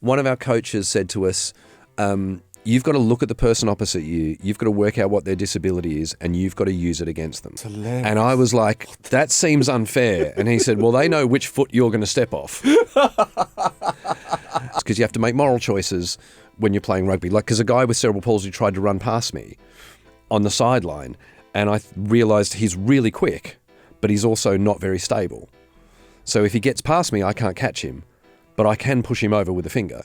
One of our coaches said to us, you've got to look at the person opposite you, you've got to work out what their disability is, and you've got to use it against them. And I was like, that seems unfair. And he said, well, they know which foot you're going to step off. It's because you have to make moral choices when you're playing rugby. Like, because a guy with cerebral palsy tried to run past me on the sideline, and I realised he's really quick, but he's also not very stable. So if he gets past me, I can't catch him, but I can push him over with a finger.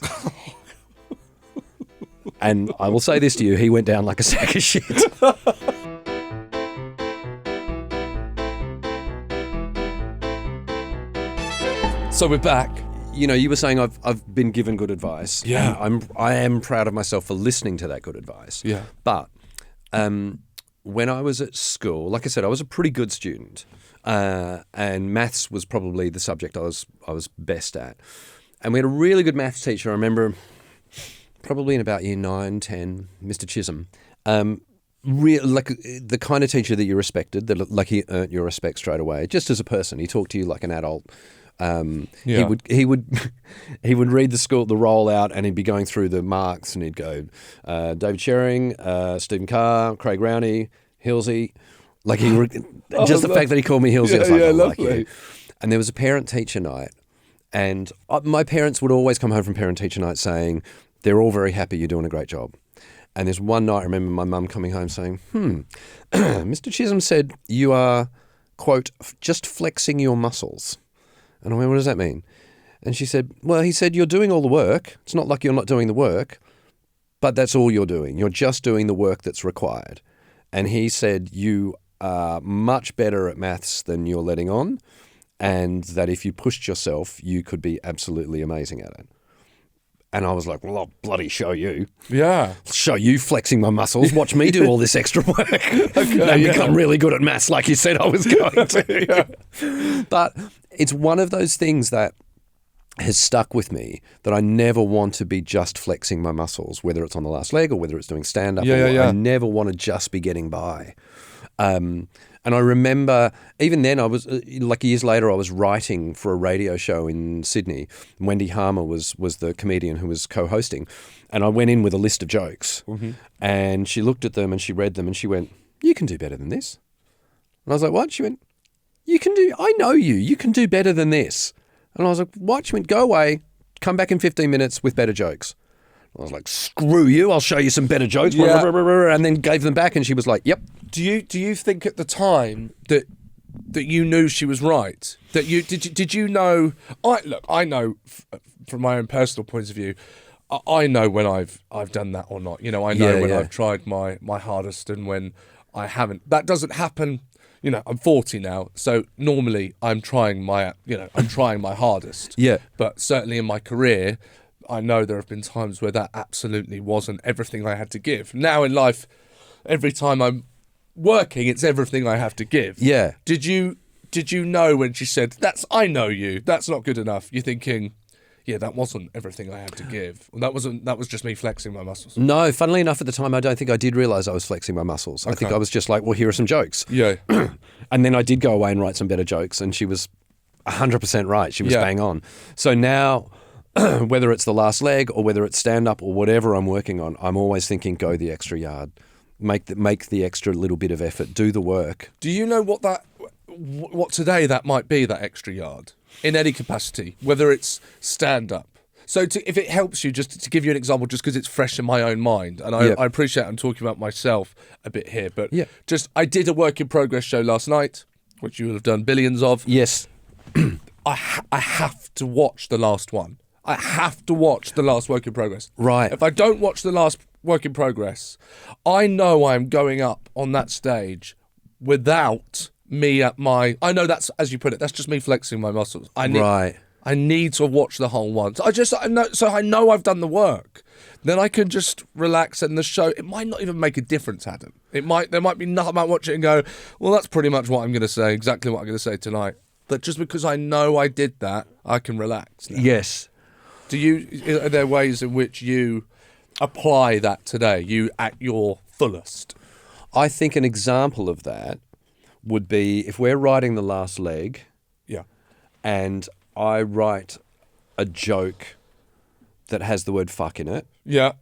And I will say this to you, he went down like a sack of shit. So we're back. You know, you were saying I've been given good advice. Yeah. I am proud of myself for listening to that good advice. Yeah. But when I was at school, like I said, I was a pretty good student, and maths was probably the subject I was best at. And we had a really good maths teacher. I remember probably in about year 9, 10, Mr. Chisholm. Like the kind of teacher that you respected, that like he earned your respect straight away, just as a person. He talked to you like an adult. He would read the roll out, and he'd be going through the marks, and he'd go, David Shering, Stephen Carr, Craig Rowney, Hilsey. Like the fact that he called me Hilsey, I was like, I like you. And there was a parent-teacher night, and my parents would always come home from parent-teacher night saying, they're all very happy, you're doing a great job. And there's one night I remember my mum coming home saying, Mr. Chisholm said you are, quote, just flexing your muscles. And I went, what does that mean? And she said, well, he said, you're doing all the work. It's not like you're not doing the work, but that's all you're doing. You're just doing the work that's required. And he said, you are much better at maths than you're letting on, and that if you pushed yourself, you could be absolutely amazing at it. And I was like, well, I'll bloody show you. Yeah. Show you flexing my muscles. Watch me do all this extra work. And become really good at maths like you said I was going to. But it's one of those things that has stuck with me, that I never want to be just flexing my muscles, whether it's on the last leg or whether it's doing stand-up. I never want to just be getting by. And I remember, even then, I was like years later, I was writing for a radio show in Sydney. Wendy Harmer was the comedian who was co-hosting, and I went in with a list of jokes, and she looked at them and she read them and she went, "You can do better than this." And I was like, "What?" She went, I know you can do better than this." And I was like, "What?" She went, "Go away, come back in 15 minutes with better jokes." I was like, screw you, I'll show you some better jokes. Yeah. And then gave them back, and she was like, yep. Do you think at the time that you knew she was right? That did you know? I know from my own personal point of view, I know when I've done that or not. You know, I know when I've tried my hardest and when I haven't. That doesn't happen. You know, I'm 40 now, so normally I'm trying my hardest. Yeah. But certainly in my career, I know there have been times where that absolutely wasn't everything I had to give. Now in life, every time I'm working, it's everything I have to give. Yeah. Did you know when she said, I know you, that's not good enough? You're thinking, yeah, that wasn't everything I had to give. That was just me flexing my muscles. No, funnily enough, at the time, I don't think I did realise I was flexing my muscles. Okay. I think I was just like, well, here are some jokes. Yeah. And then I did go away and write some better jokes, and she was 100% right. She was bang on. So now, whether it's the last leg or whether it's stand-up or whatever I'm working on, I'm always thinking, go the extra yard. Make the extra little bit of effort. Do the work. Do you know what today that might be, that extra yard? In any capacity, whether it's stand-up. So if it helps you, just to give you an example, just because it's fresh in my own mind, and I appreciate I'm talking about myself a bit here, but I did a work in progress show last night, which you will have done billions of. Yes. I have to watch the last one. I have to watch the last work in progress. Right. If I don't watch the last work in progress, I know I'm going up on that stage without me at my... I know that's, as you put it, that's just me flexing my muscles. I need to watch the whole one. So I know I've done the work. Then I can just relax, and the show, it might not even make a difference, Adam. There might be nothing. I might watch it and go, well, that's pretty much what I'm going to say, exactly what I'm going to say tonight. But just because I know I did that, I can relax now. Yes. Are there ways in which you apply that today, you at your fullest? I think an example of that would be if we're writing the last leg, and I write a joke that has the word fuck in it, Yeah.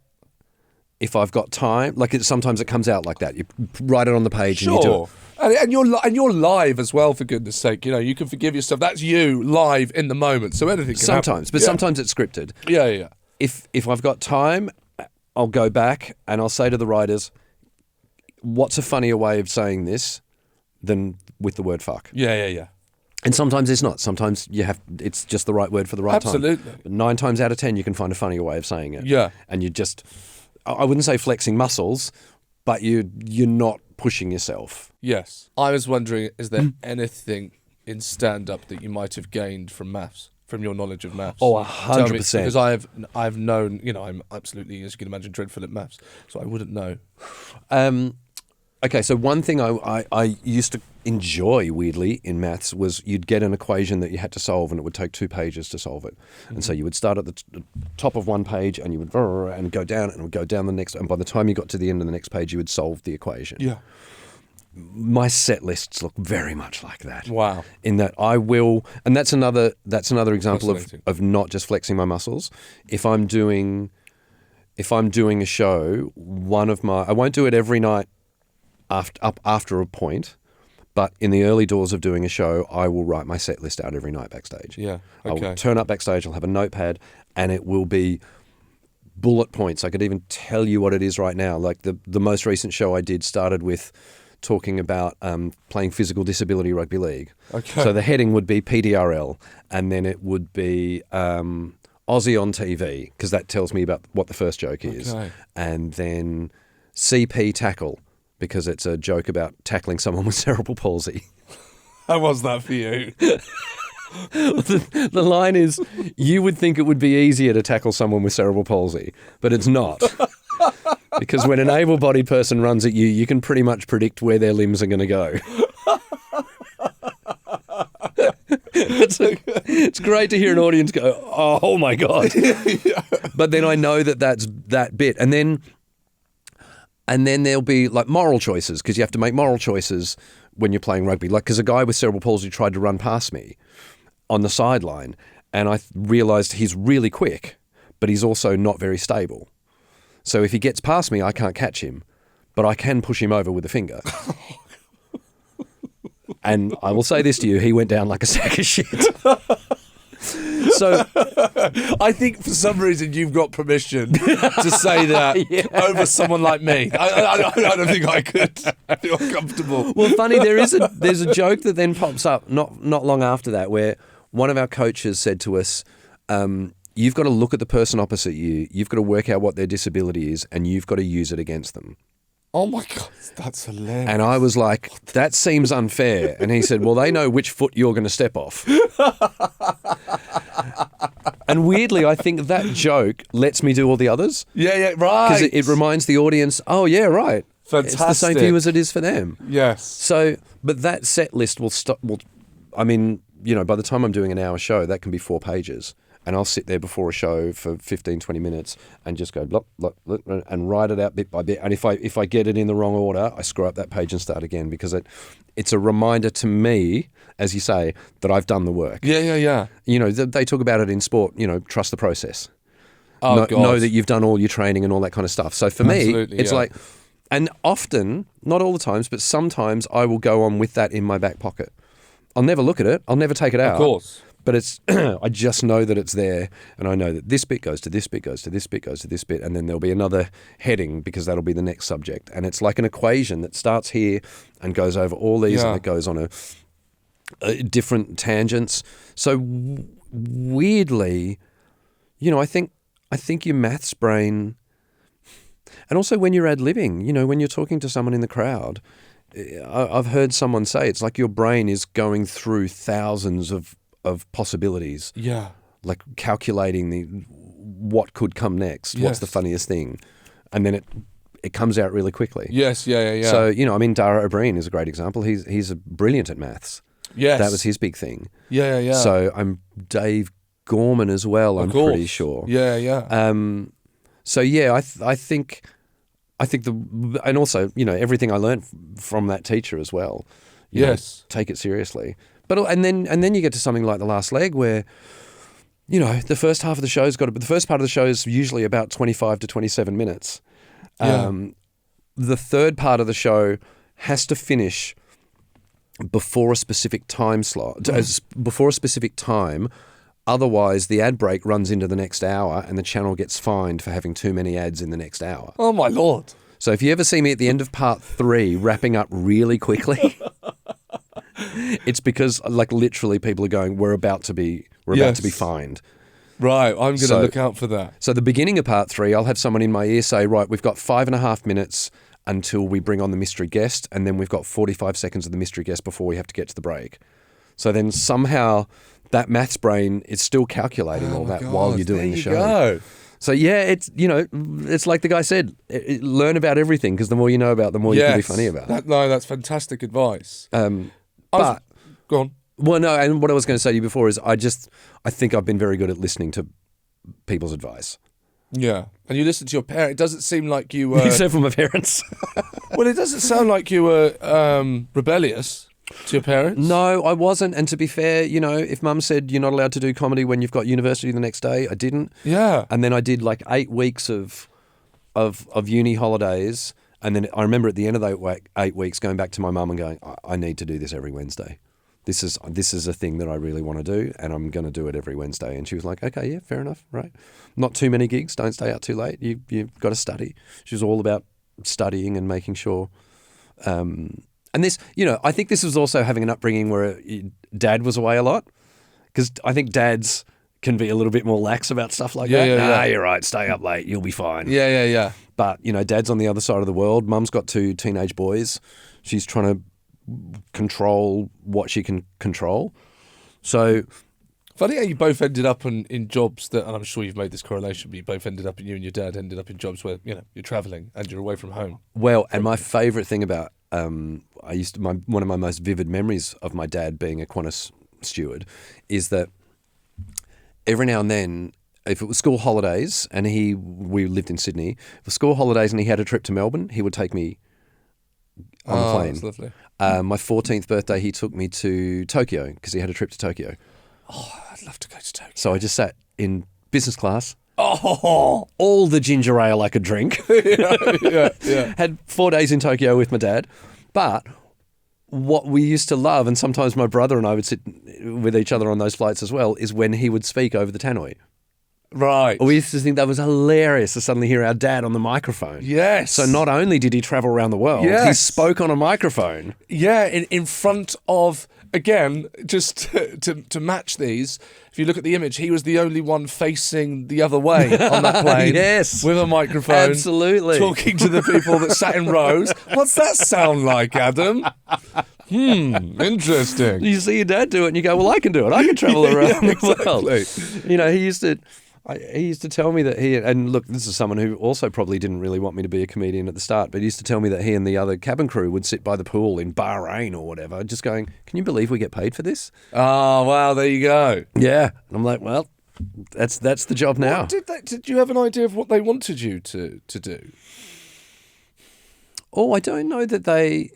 if I've got time, like sometimes it comes out like that. You write it on the page and you do it. And you're live as well, for goodness sake. You can forgive yourself. That's you live in the moment. So anything can happen. Sometimes, but sometimes it's scripted. Yeah. If I've got time, I'll go back and I'll say to the writers, what's a funnier way of saying this than with the word fuck? Yeah. And sometimes it's not. Sometimes it's just the right word for the right time. Absolutely. But 9 times out of 10, you can find a funnier way of saying it. Yeah. And you just, I wouldn't say flexing muscles, but you're not pushing yourself. Yes. I was wondering, is there anything in stand-up that you might have gained from maths, from your knowledge of maths? Oh, 100%. Because I've known, I'm absolutely, as you can imagine, dreadful at maths, so I wouldn't know. Okay, so one thing I used to enjoy, weirdly, in maths was you'd get an equation that you had to solve and it would take 2 pages to solve it. Mm-hmm. And so you would start at the top of one page and you would and go down and it would go down the next, and by the time you got to the end of the next page, you would solve the equation. Yeah. My set lists look very much like that. Wow. In that I will, and that's another example of not just flexing my muscles. If I'm doing a show, I won't do it every night after a point, but in the early doors of doing a show, I will write my set list out every night backstage. Yeah. Okay. I'll turn up backstage, I'll have a notepad, and it will be bullet points. I could even tell you what it is right now. Like the most recent show I did started with talking about playing physical disability rugby league. Okay. So the heading would be PDRL, and then it would be Aussie on TV, because that tells me about what the first joke is. Okay. And then CP tackle, because it's a joke about tackling someone with cerebral palsy. How was that for you? The line is, you would think it would be easier to tackle someone with cerebral palsy, but it's not. Because when an able-bodied person runs at you, you can pretty much predict where their limbs are going to go. It's great to hear an audience go, oh my God. Yeah. But then I know that's that bit. And then there'll be like moral choices, because you have to make moral choices when you're playing rugby. Like, because a guy with cerebral palsy tried to run past me on the sideline, and I realised he's really quick, but he's also not very stable. So if he gets past me, I can't catch him, but I can push him over with a finger. And I will say this to you, he went down like a sack of shit. So I think for some reason you've got permission to say that over someone like me. I don't think I could feel comfortable. Well, funny, there's a joke that then pops up not long after that, where one of our coaches said to us, you've got to look at the person opposite you, you've got to work out what their disability is, and you've got to use it against them. Oh my God, that's hilarious. And I was like, that seems unfair. And he said, well, they know which foot you're going to step off. And weirdly, I think that joke lets me do all the others. Yeah, right. Because it reminds the audience, oh, yeah, right. Fantastic. It's the same view as it is for them. Yes. So, but that set list will stop. I mean, by the time I'm doing an hour show, that can be 4 pages. And I'll sit there before a show for 15, 20 minutes and just go blah, blah, blah, and write it out bit by bit. And if I get it in the wrong order, I screw up that page and start again, because it's a reminder to me, as you say, that I've done the work. Yeah. They talk about it in sport, trust the process. Oh, God. Know that you've done all your training and all that kind of stuff. So for me, it's like, and often, not all the times, but sometimes I will go on with that in my back pocket. I'll never look at it. I'll never take it out. Of course. But it's I just know that it's there, and I know that this bit goes to this bit, goes to this bit, goes to this bit, and then there'll be another heading, because that'll be the next subject. And it's like an equation that starts here and goes over all these, and it goes on a different tangents. So weirdly, I think your maths brain, and also when you're ad-libbing, when you're talking to someone in the crowd, I've heard someone say it's like your brain is going through thousands of possibilities. Yeah. Like calculating what could come next. What's the funniest thing? And then it comes out really quickly. Yes, yeah. So, Dara O'Brien is a great example. He's brilliant at maths. Yes. That was his big thing. Yeah. So I'm Dave Gorman as well, I'm pretty sure. Yeah. So yeah, I think and also, everything I learned from that teacher as well. Take it seriously. But and then you get to something like The Last Leg, where the first half of the show's got to, the first part of the show is usually about 25 to 27 minutes. Yeah. The third part of the show has to finish before a specific time slot, before a specific time. Otherwise, the ad break runs into the next hour and the channel gets fined for having too many ads in the next hour. Oh, my Lord. So if you ever see me at the end of part 3 wrapping up really quickly, it's because literally people are going, we're about to be fined. Right, I'm going to look out for that. So the beginning of part 3, I'll have someone in my ear say, right, we've got 5.5 minutes until we bring on the mystery guest, and then we've got 45 seconds of the mystery guest before we have to get to the break. So then somehow that maths brain is still calculating all that while you're doing the show. Go. So yeah, it's it's like the guy said, learn about everything, because the more you know about, the more you can be funny about. That's fantastic advice. Go on. Well, no, and what I was going to say to you before is I think I've been very good at listening to people's advice. Yeah, and you listen to your parents. It doesn't seem like you were... Except for my parents. Well, it doesn't sound like you were rebellious to your parents. No, I wasn't. And to be fair, if Mum said you're not allowed to do comedy when you've got university the next day, I didn't. Yeah. And then I did 8 weeks of uni holidays. And then I remember at the end of those 8 weeks going back to my mum and going, I need to do this every Wednesday. This is a thing that I really want to do, and I'm going to do it every Wednesday. And she was like, okay, yeah, fair enough, right? Not too many gigs. Don't stay out too late. You've got to study. She was all about studying and making sure. And this, I think this was also having an upbringing where Dad was away a lot, because I think dads can be a little bit more lax about stuff like that. Yeah. You're right. Stay up late. You'll be fine. Yeah. But, Dad's on the other side of the world. Mum's got 2 teenage boys. She's trying to control what she can control. So funny how you both ended up in jobs that, and I'm sure you've made this correlation, but you both ended up, you and your dad ended up in jobs where you're traveling and you're away from home. Well, and my favourite thing about one of my most vivid memories of my dad being a Qantas steward is that every now and then, if it was school holidays and we lived in Sydney, if it was school holidays and he had a trip to Melbourne, he would take me on the plane. That's lovely. My 14th birthday, he took me to Tokyo because he had a trip to Tokyo. Oh, I'd love to go to Tokyo. So I just sat in business class. Oh, all the ginger ale I could drink. yeah. Had 4 days in Tokyo with my dad. But what we used to love, and sometimes my brother and I would sit with each other on those flights as well, is when he would speak over the tannoy. Right. We used to think that was hilarious to suddenly hear our dad on the microphone. Yes. So not only did he travel around the world, he spoke on a microphone. Yeah, in front of, again, just to match these, if you look at the image, he was the only one facing the other way on that plane. Yes. With a microphone. Absolutely. Talking to the people that sat in rows. What's that sound like, Adam? Interesting. You see your dad do it and you go, well, I can do it. I can travel around the world. He used to tell me that and look, this is someone who also probably didn't really want me to be a comedian at the start, but he used to tell me that he and the other cabin crew would sit by the pool in Bahrain or whatever, just going, can you believe we get paid for this? Oh, wow, there you go. Yeah. And I'm like, well, that's the job now. Did you have an idea of what they wanted you to do? Oh, I don't know that they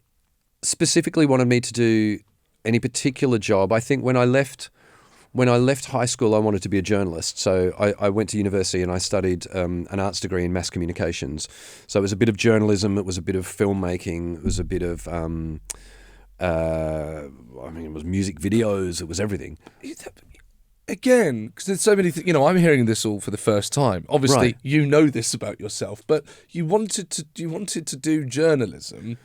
specifically wanted me to do any particular job. I think when I left high school, I wanted to be a journalist. So I went to university and I studied an arts degree in mass communications. So it was a bit of journalism, it was a bit of filmmaking, it was a bit of, it was music videos, it was everything. Again, because there's so many things, I'm hearing this all for the first time. Obviously, Right. you know this about yourself, but you wanted to do journalism.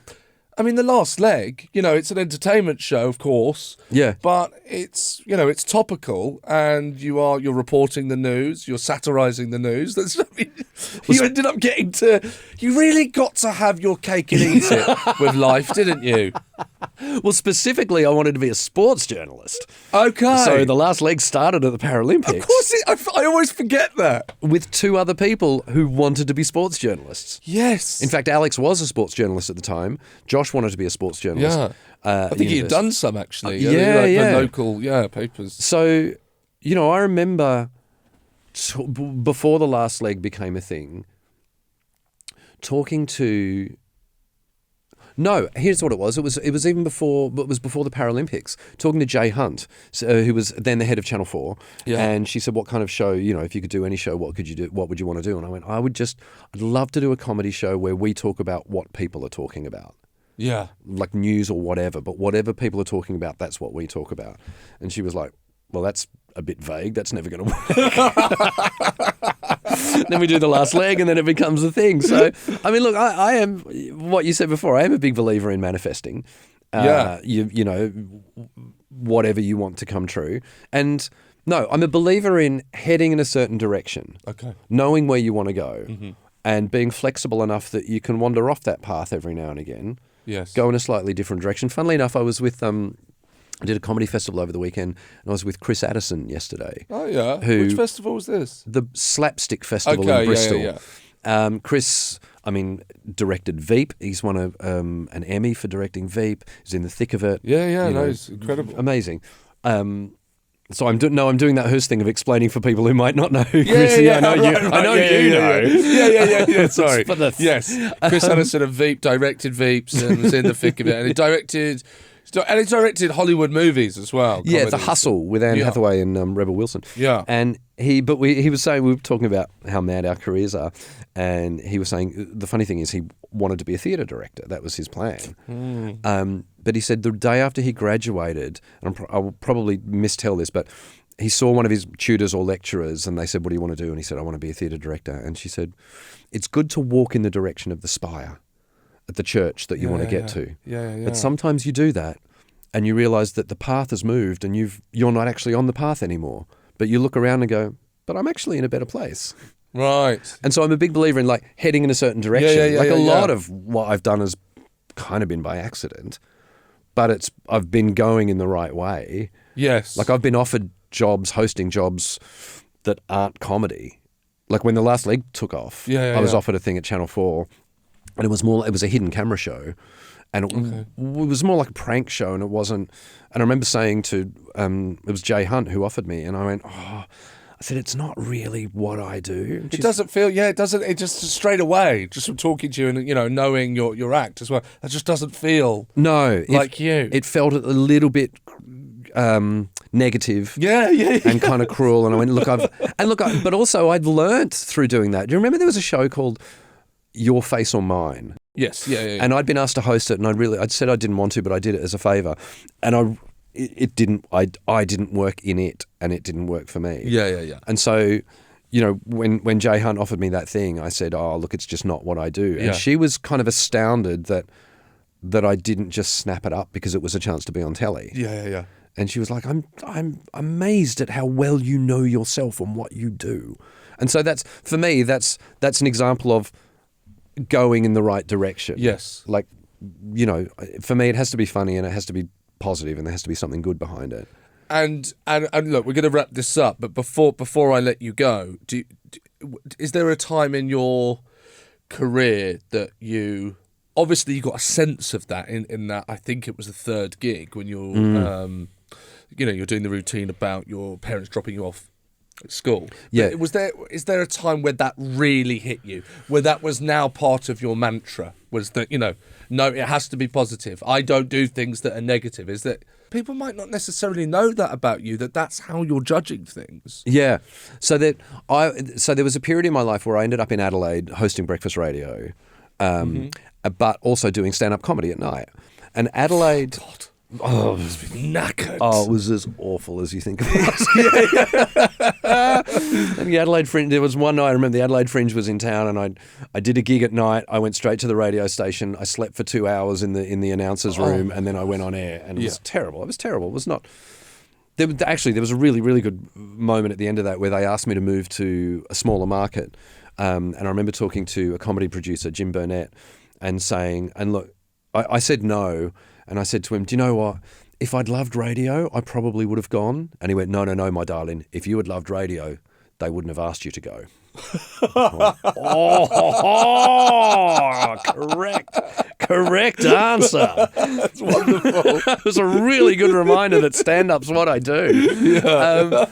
I mean, The Last Leg, it's an entertainment show, of course. Yeah. But it's topical, and you're reporting the news, you're satirising the news. You ended up you really got to have your cake and eat it with life, didn't you? Well, specifically, I wanted to be a sports journalist. Okay. So The Last Leg started at the Paralympics. Of course, I always forget that. With 2 other people who wanted to be sports journalists. Yes. In fact, Alex was a sports journalist at the time. Josh wanted to be a sports journalist. Yeah. I think he'd done some, actually. The local, papers. So, I remember before The Last Leg became a thing, talking to... No, here's what it was. It was even before. It was before the Paralympics. Talking to Jay Hunt, who was then the head of Channel 4, and she said, "What kind of show? If you could do any show, what could you do? What would you want to do?" And I went, "I'd love to do a comedy show where we talk about what people are talking about." Yeah. Like news or whatever, but whatever people are talking about, that's what we talk about. And she was like, "Well, that's a bit vague. That's never going to work." Then we do the last leg and then it becomes a thing. So, I mean, look, I am, what you said before, I am a big believer in manifesting. Whatever you want to come true. And no, I'm a believer in heading in a certain direction. Okay. Knowing where you want to go and being flexible enough that you can wander off that path every now and again. Yes. Go in a slightly different direction. Funnily enough, I was with I did a comedy festival over the weekend, and I was with Chris Addison yesterday. Oh yeah. Which festival was this? The Slapstick Festival in Bristol. Yeah. Chris, directed Veep. He's won an Emmy for directing Veep. He's in the thick of it. Yeah. It's incredible. Amazing. So I'm doing that Hearst thing of explaining for people who might not know who Chris is. I know you know. Yeah. Sorry. Yes. Chris Addison of Veep directed Veeps and was in the thick of it, and he directed Hollywood movies as well. Yeah, comedies. The Hustle with Anne Hathaway and Rebel Wilson. Yeah. And he was saying, we were talking about how mad our careers are, and he was saying the funny thing is he wanted to be a theatre director. That was his plan. But he said the day after he graduated, and I will probably mistell this, but he saw one of his tutors or lecturers and they said, "What do you want to do?" And he said, "I want to be a theatre director." And she said, "It's good to walk in the direction of the spire at the church that you want to get to. But sometimes you do that and you realise that the path has moved and you're not actually on the path anymore. But you look around and go, but I'm actually in a better place." Right. And so I'm a big believer in like heading in a certain direction. A lot of what I've done has kind of been by accident, but I've been going in the right way. Yes. Like I've been offered hosting jobs that aren't comedy. Like when The Last Leg took off, I was offered a thing at Channel 4 and it was a hidden camera show. And it was more like a prank show, and it wasn't. And I remember saying to, it was Jay Hunt who offered me, and I went, I said, "It's not really what I do." It doesn't feel, it doesn't. It just straight away, just from talking to you and knowing your act as well, that just doesn't feel like you. It felt a little bit negative, and kind of cruel. And I went, but also I'd learnt through doing that. Do you remember there was a show called Your Face or Mine? Yes, yeah. And I'd been asked to host it, and I'd said I didn't want to, but I did it as a favour, and it didn't. I didn't work in it, and it didn't work for me. Yeah. And so, when Jay Hunt offered me that thing, I said, "Oh, look, it's just not what I do." And she was kind of astounded that I didn't just snap it up because it was a chance to be on telly. Yeah. And she was like, "I'm amazed at how well you know yourself and what you do." And so that's for me. That's an example of going in the right direction. Yes. Like, for me, it has to be funny and it has to be positive and there has to be something good behind it. And look, we're going to wrap this up, but before I let you go, is there a time in your career that you got a sense of that in that I think it was the third gig when you're you're doing the routine about your parents dropping you off at school. Yeah. Is there a time where that really hit you, where that was now part of your mantra, was that, no, it has to be positive. I don't do things that are negative. Is that people might not necessarily know that about you, that's how you're judging things. Yeah. So there was a period in my life where I ended up in Adelaide hosting breakfast radio, but also doing stand-up comedy at night. And Adelaide... God. Oh, it must be knackered. Oh, it was as awful as you think it was. And the Adelaide Fringe, there was one night, I remember the Adelaide Fringe was in town and I did a gig at night. I went straight to the radio station. I slept for 2 hours in the announcer's room and then I went on air and it was terrible. It was terrible. It was not... There was a really, really good moment at the end of that where they asked me to move to a smaller market. And I remember talking to a comedy producer, Jim Burnett, and saying, and look, I said no. And I said to him, "Do you know what? If I'd loved radio, I probably would have gone." And he went, No, my darling. If you had loved radio, they wouldn't have asked you to go." Correct. Correct answer. That's wonderful. It was a really good reminder that stand-up's what I do. Yeah.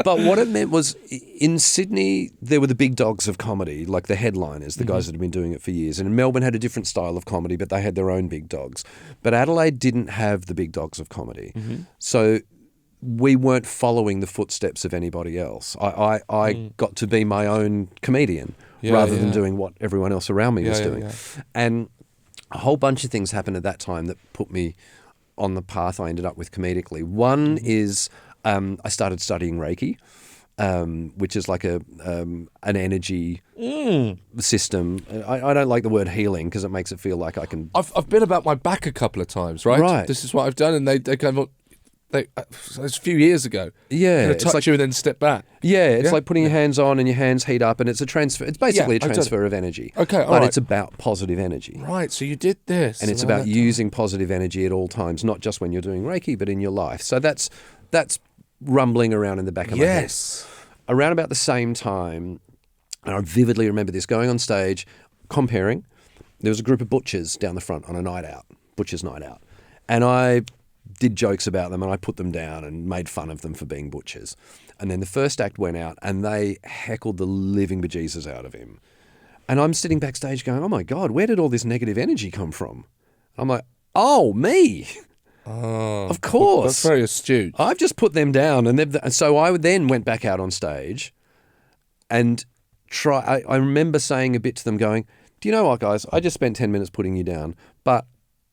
But what it meant was, in Sydney, there were the big dogs of comedy, like the headliners, the guys that had been doing it for years. And Melbourne had a different style of comedy, but they had their own big dogs. But Adelaide didn't have the big dogs of comedy. So we weren't following the footsteps of anybody else. I got to be my own comedian rather than doing what everyone else around me was doing. Yeah. And a whole bunch of things happened at that time that put me on the path I ended up with comedically. One is I started studying Reiki, which is like an energy system. I don't like the word healing because it makes it feel like I can... I've been about my back a couple of times, right? Right. This is what I've done, and they kind of... it's a few years ago. Yeah. Kind of It's touch like, you and then step back. it's like putting your hands on and your hands heat up, and it's a transfer. It's basically a transfer of energy. Okay, all But right. it's about positive energy. Right, so you did this. And it's about using positive energy at all times, not just when you're doing Reiki, but in your life. So that's rumbling around in the back of my head. Yes. Around about the same time, and I vividly remember this, going on stage, comparing, there was a group of butchers down the front on a night out, butchers' night out. And I did jokes about them and I put them down and made fun of them for being butchers. And then the first act went out and they heckled the living bejesus out of him. And I'm sitting backstage going, oh my God, where did all this negative energy come from? I'm like, oh, me. Oh, Of course. that's very astute. I've just put them down. And so I then went back out on stage and I remember saying a bit to them going, do you know what, guys? I just spent 10 minutes putting you down, but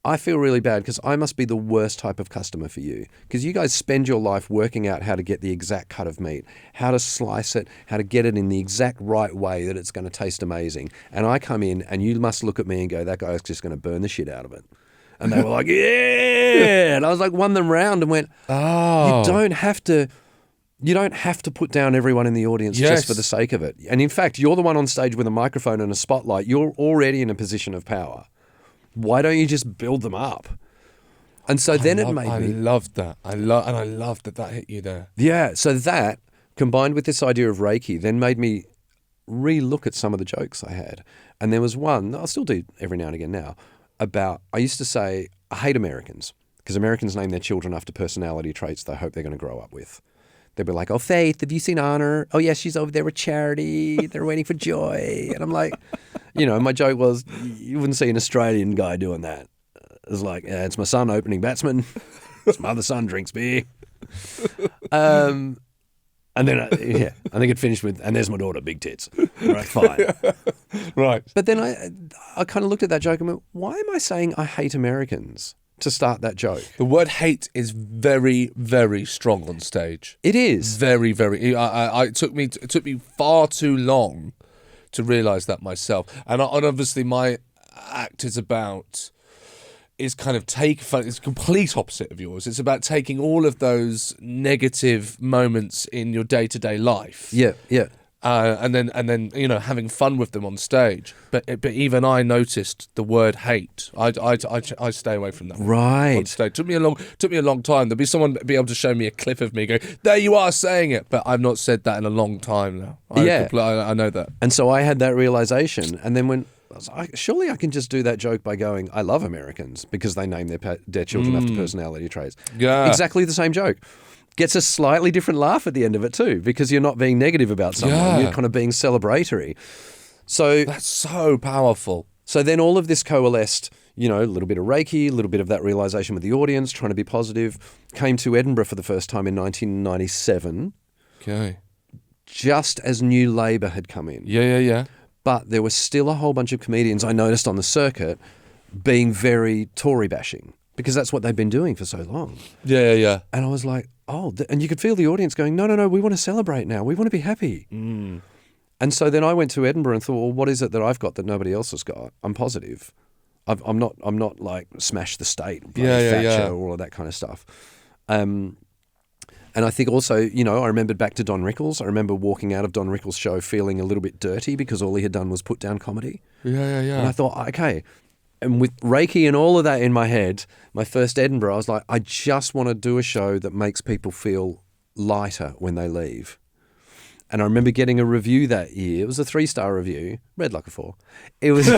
I feel really bad because I must be the worst type of customer for you because you guys spend your life working out how to get the exact cut of meat, how to slice it, how to get it in the exact right way that it's going to taste amazing. And I come in and you must look at me and go, that guy's just going to burn the shit out of it. And they were like, yeah. And I was like, won them round and went, Oh. you don't have to put down everyone in the audience just for the sake of it. And in fact, you're the one on stage with a microphone and a spotlight. You're already in a position of power. Why don't you just build them up? And so then it made me... I loved that. I loved that hit you there. Yeah, so that, combined with this idea of Reiki, then made me re-look at some of the jokes I had. And there was one, I'll still do every now and again now, about, I used to say, I hate Americans, because Americans name their children after personality traits they hope they're going to grow up with. They'd be like, oh, Faith, have you seen Honor? Oh, yeah, she's over there with Charity. They're waiting for Joy. And I'm like, my joke was, you wouldn't see an Australian guy doing that. It's like, it's my son opening batsman. It's my other son drinks beer. And then, I think it finished with, and there's my daughter, big tits. Right, fine. Right. But then I kind of looked at that joke and went, why am I saying I hate Americans to start that joke? The word hate is very, very strong on stage. It is. Very, very. It took me far too long to realise that myself. And obviously my act is kind of it's complete opposite of yours. It's about taking all of those negative moments in your day-to-day life. Yeah. And then having fun with them on stage. But even I noticed the word hate. I stay away from that. Right. On stage. Took me a long time. There'll be someone be able to show me a clip of me going, there you are saying it. But I've not said that in a long time now. I know that. And so I had that realization, and then when I was like, surely I can just do that joke by going, I love Americans because they name their children after personality traits. Yeah. Exactly the same joke. Gets a slightly different laugh at the end of it too, because you're not being negative about someone. Yeah. You're kind of being celebratory. So That's so powerful. So then all of this coalesced, a little bit of Reiki, a little bit of that realization with the audience, trying to be positive. Came to Edinburgh for the first time in 1997, Okay. just as New Labour had come in. Yeah. But there was still a whole bunch of comedians I noticed on the circuit being very Tory bashing, because that's what they've been doing for so long. Yeah. And I was like, and you could feel the audience going, no, we want to celebrate now. We want to be happy. Mm. And so then I went to Edinburgh and thought, well, what is it that I've got that nobody else has got? I'm positive. I'm not like smash the state, Thatcher, all of that kind of stuff. And I think also, I remembered back to Don Rickles. I remember walking out of Don Rickles' show feeling a little bit dirty because all he had done was put down comedy. Yeah. And I thought, okay. And with Reiki and all of that in my head, my first Edinburgh, I was like, I just want to do a show that makes people feel lighter when they leave. And I remember getting a review that year. It was a 3-star review. Read like a 4. It was it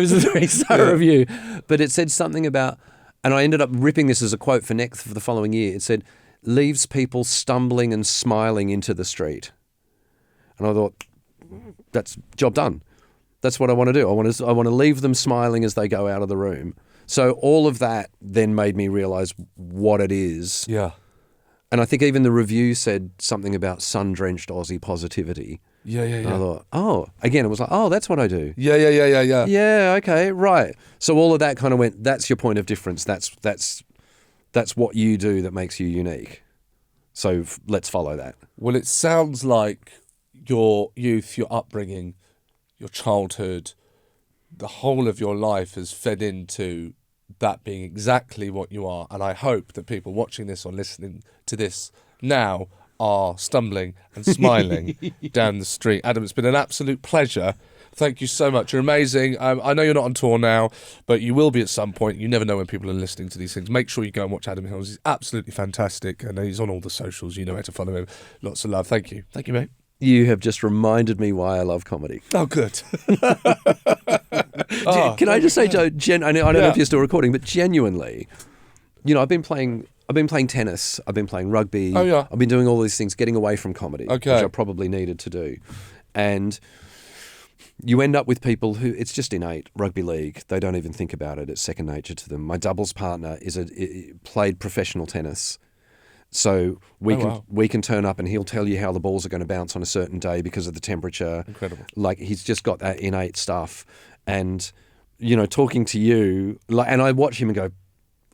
was a 3-star review. But it said something about, and I ended up ripping this as a quote for the following year. It said, leaves people stumbling and smiling into the street. And I thought, that's job done. That's what I want to do. I want to leave them smiling as they go out of the room. So all of that then made me realize what it is. Yeah. And I think even the review said something about sun-drenched Aussie positivity. Yeah. And I thought, again, it was like, that's what I do. Yeah. Yeah, okay, right. So all of that kind of went, that's your point of difference. That's what you do that makes you unique. So let's follow that. Well, it sounds like your youth, your upbringing, your childhood, the whole of your life has fed into that being exactly what you are. And I hope that people watching this or listening to this now are stumbling and smiling down the street. Adam, it's been an absolute pleasure. Thank you so much. You're amazing. I know you're not on tour now, but you will be at some point. You never know when people are listening to these things. Make sure you go and watch Adam Hills. He's absolutely fantastic. And he's on all the socials. You know where to follow him. Lots of love. Thank you. Thank you, mate. You have just reminded me why I love comedy. Oh, good. Can I just say, Joe, I don't know if you're still recording, but genuinely, I've been playing tennis, I've been playing rugby, I've been doing all these things, getting away from comedy, which I probably needed to do. And you end up with people who, it's just innate, rugby league, they don't even think about it, it's second nature to them. My doubles partner played professional tennis. So we can turn up and he'll tell you how the balls are going to bounce on a certain day because of the temperature. Incredible. Like, he's just got that innate stuff. And, talking to you, and I watch him and go,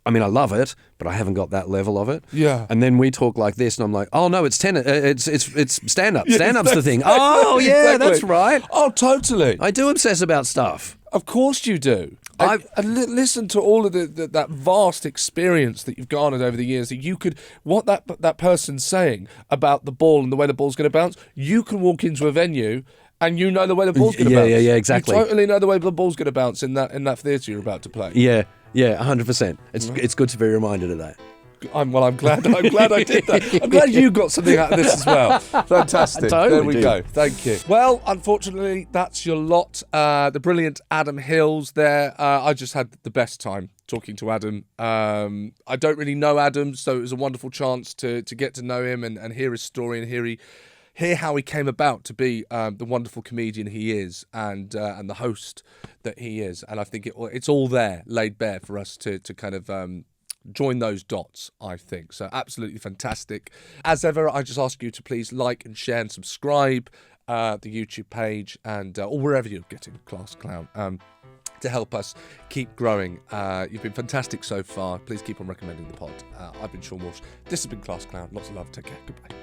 I mean, I love it, but I haven't got that level of it. Yeah. And then we talk like this, and I'm like, oh no, it's tennis. It's stand up. Stand up's the thing. Oh yeah, that's right. Oh, totally. I do obsess about stuff. Of course you do. Listen to all of that vast experience that you've garnered over the years. That you could, what that person's saying about the ball and the way the ball's going to bounce. You can walk into a venue and you know the way the ball's going to bounce. Yeah, exactly. You totally know the way the ball's going to bounce in that theatre you're about to play. Yeah, 100%. It's good to be reminded of that. I'm glad I did that. I'm glad you got something out of this as well. Fantastic. Totally there we go. Thank you. Well, unfortunately, that's your lot. The brilliant Adam Hills there. I just had the best time talking to Adam. I don't really know Adam, so it was a wonderful chance to get to know him and hear his story and hear how he came about to be the wonderful comedian he is and the host that he is. And I think it's all there, laid bare for us to kind of join those dots, I think. So absolutely fantastic. As ever, I just ask you to please like and share and subscribe the YouTube page and or wherever you're getting Class Clown to help us keep growing. You've been fantastic so far. Please keep on recommending the pod. I've been Seann Walsh. This has been Class Clown. Lots of love. Take care. Goodbye.